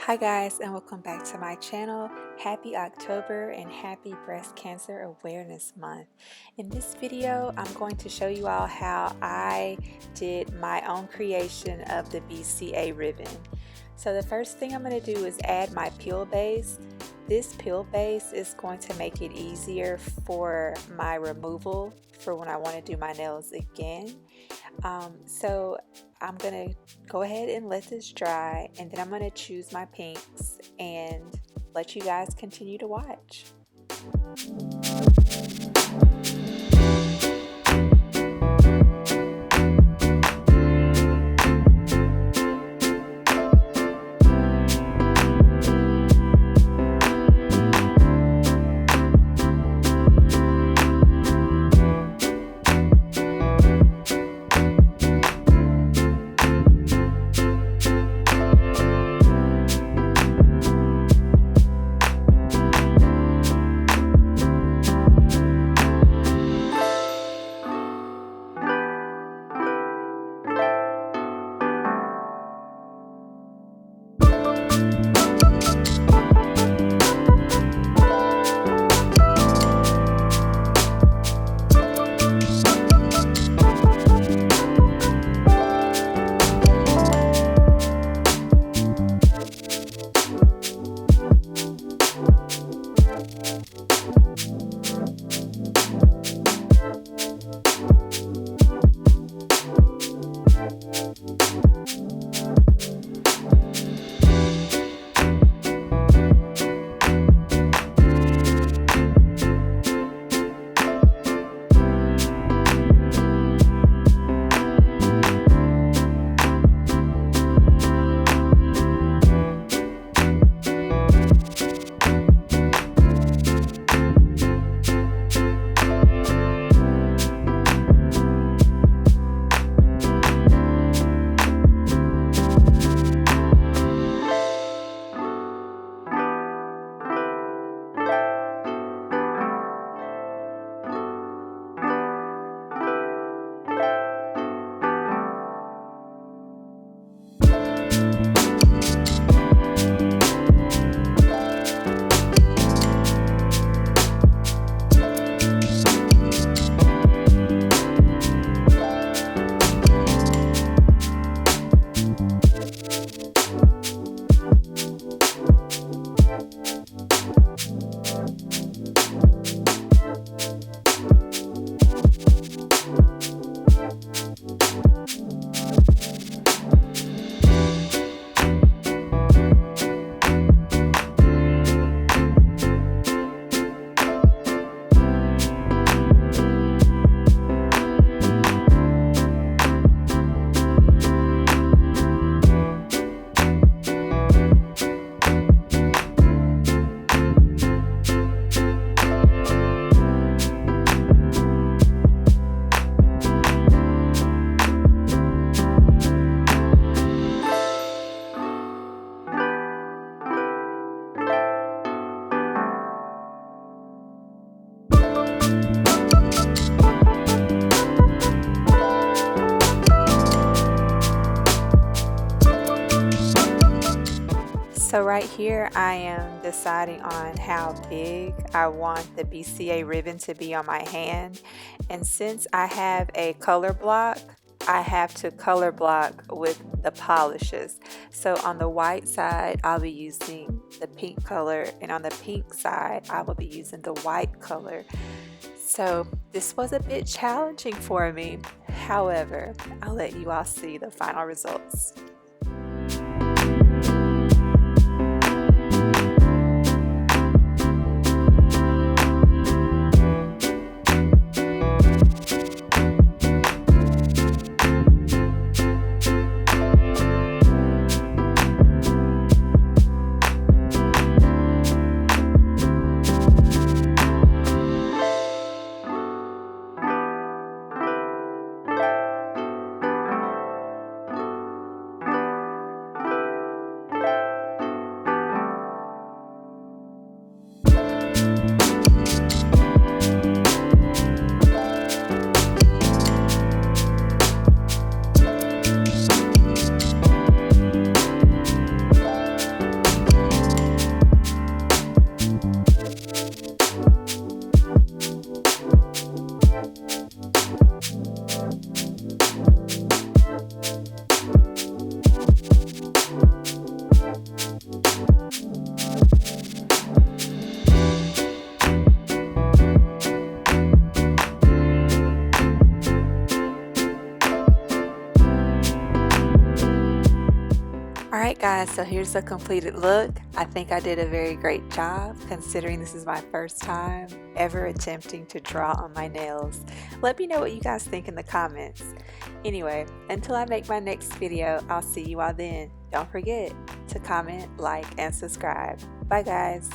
Hi guys, and welcome back to my channel. Happy October and happy Breast Cancer Awareness Month. In this video, I'm going to show you all how I did my own creation of the BCA ribbon. So the first thing I'm going to do is add my peel base. This peel base is going to make it easier for my removal for when I want to do my nails again. So I'm gonna go ahead and let this dry, and then I'm gonna choose my pinks and let you guys continue to watch. So right here I am deciding on how big I want the BCA ribbon to be on my hand, and since I have a color block, I have to color block with the polishes. So on the white side I'll be using the pink color, and on the pink side I will be using the white color. So this was a bit challenging for me. However, I'll let you all see the final results. Alright guys, so here's the completed look. I think I did a very great job considering this is my first time ever attempting to draw on my nails. Let me know what you guys think in the comments. Anyway, until I make my next video, I'll see you all then. Don't forget to comment, like, and subscribe. Bye guys.